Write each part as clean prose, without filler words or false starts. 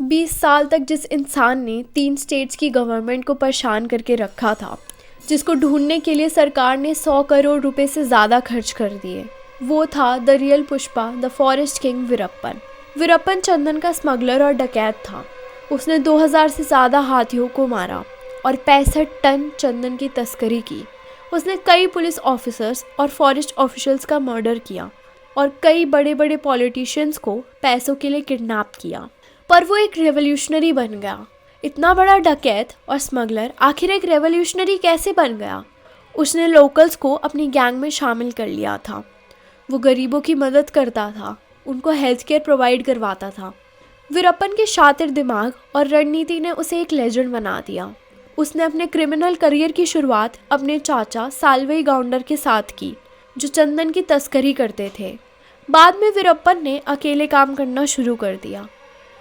20 साल तक जिस इंसान ने 3 स्टेट्स की गवर्नमेंट को परेशान करके रखा था, जिसको ढूंढने के लिए सरकार ने 100 करोड़ रुपए से ज़्यादा खर्च कर दिए, वो था the real Pushpa, the forest king Veerappan. Veerappan चंदन का स्मगलर और डकैत था। उसने 2000 से ज़्यादा हाथियों को मारा और 65 टन चंदन की तस्करी की। उसने कई पुलिस ऑफिसर्स और फॉरेस्ट ऑफिशियल्स का मर्डर किया और कई बड़े बड़े पॉलिटिशियंस को पैसों के लिए किडनैप किया। पर वो एक रेवोल्यूशनरी बन गया। इतना बड़ा डकैत और स्मगलर आखिर एक रेवोल्यूशनरी कैसे बन गया? उसने लोकल्स को अपनी गैंग में शामिल कर लिया था। वो गरीबों की मदद करता था, उनको हेल्थ केयर प्रोवाइड करवाता था। वीरप्पन के शातिर दिमाग और रणनीति ने उसे एक लेजेंड बना दिया। उसने अपने क्रिमिनल करियर की शुरुआत अपने चाचा साल्वई गाउंडर के साथ की, जो चंदन की तस्करी करते थे। बाद में वीरप्पन ने अकेले काम करना शुरू कर दिया।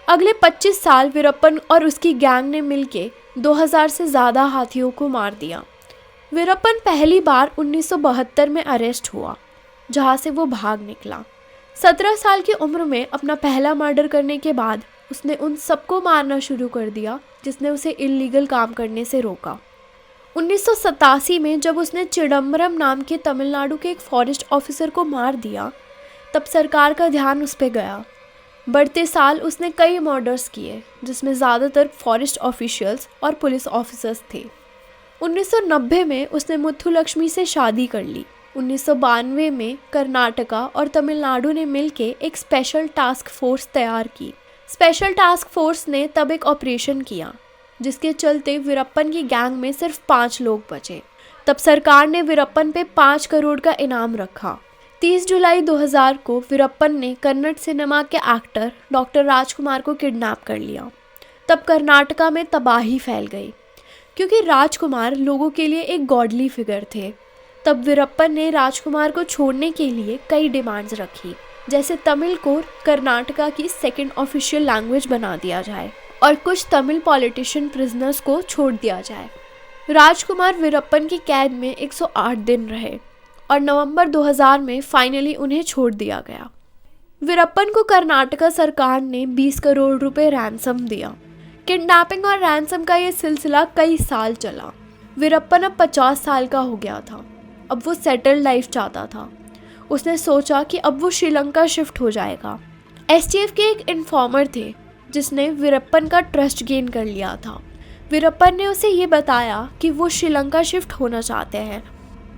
अगले 25 साल वीरप्पन और उसकी गैंग ने मिलकर 2000 से ज़्यादा हाथियों को मार दिया। वीरप्पन पहली बार 1972 में अरेस्ट हुआ, जहाँ से वो भाग निकला। 17 साल की उम्र में अपना पहला मर्डर करने के बाद उसने उन सबको मारना शुरू कर दिया जिसने उसे इल्लीगल काम करने से रोका। 1987 में जब उसने चिदम्बरम नाम के तमिलनाडु के एक फॉरेस्ट ऑफिसर को मार दिया, तब सरकार का ध्यान उस पर गया। बढ़ते साल उसने कई मर्डर्स किए, जिसमें ज़्यादातर फॉरेस्ट ऑफिशियल्स और पुलिस ऑफिसर्स थे। 1990 में उसने मुथुलक्ष्मी से शादी कर ली। 1992 में कर्नाटका और तमिलनाडु ने मिलकर एक स्पेशल टास्क फोर्स तैयार की। स्पेशल टास्क फोर्स ने तब एक ऑपरेशन किया, जिसके चलते वीरप्पन की गैंग में सिर्फ 5 लोग बचे। तब सरकार ने वीरप्पन पे 5 करोड़ का इनाम रखा। 30 जुलाई 2000 को वीरप्पन ने कन्नड़ सिनेमा के एक्टर डॉक्टर राजकुमार को किडनैप कर लिया। तब कर्नाटका में तबाही फैल गई, क्योंकि राजकुमार लोगों के लिए एक गॉडली फिगर थे। तब वीरप्पन ने राजकुमार को छोड़ने के लिए कई डिमांड्स रखी, जैसे तमिल को कर्नाटका की सेकंड ऑफिशियल लैंग्वेज बना दिया जाए और कुछ तमिल पॉलिटिशियन प्रिजनर्स को छोड़ दिया जाए। राजकुमार वीरप्पन की कैद में 108 दिन रहे और नवंबर 2000 में फाइनली उन्हें छोड़ दिया गया। वीरप्पन को कर्नाटका सरकार ने 20 करोड़ रुपए रैंसम दिया। किडनैपिंग और रैंसम का ये सिलसिला कई साल चला। वीरप्पन अब 50 साल का हो गया था। अब वो सेटल्ड लाइफ चाहता था। उसने सोचा कि अब वो श्रीलंका शिफ्ट हो जाएगा। एसटीएफ के एक इन्फॉर्मर थे, जिसने वीरप्पन का ट्रस्ट गेन कर लिया था। वीरप्पन ने उसे ये बताया कि वो श्रीलंका शिफ्ट होना चाहते हैं।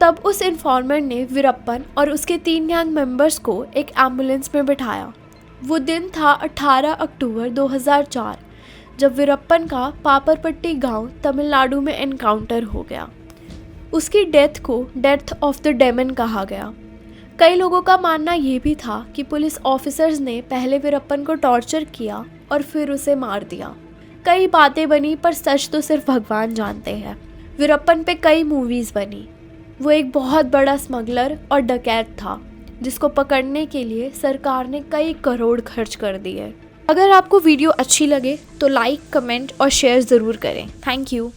तब उस इन्फॉर्मर ने वीरप्पन और उसके 3 गैंग मेंबर्स को एक एम्बुलेंस में बिठाया। वो दिन था 18 अक्टूबर 2004, जब वीरप्पन का पापरपट्टी गांव तमिलनाडु में एनकाउंटर हो गया। उसकी डेथ को डेथ ऑफ द डेमन कहा गया। कई लोगों का मानना ये भी था कि पुलिस ऑफिसर्स ने पहले वीरप्पन को टॉर्चर किया और फिर उसे मार दिया। कई बातें बनी, पर सच तो सिर्फ भगवान जानते हैं। वीरप्पन पे कई मूवीज़ बनी। वो एक बहुत बड़ा स्मगलर और डकैत था, जिसको पकड़ने के लिए सरकार ने कई करोड़ खर्च कर दिए। अगर आपको वीडियो अच्छी लगे तो लाइक, कमेंट और शेयर ज़रूर करें। Thank you.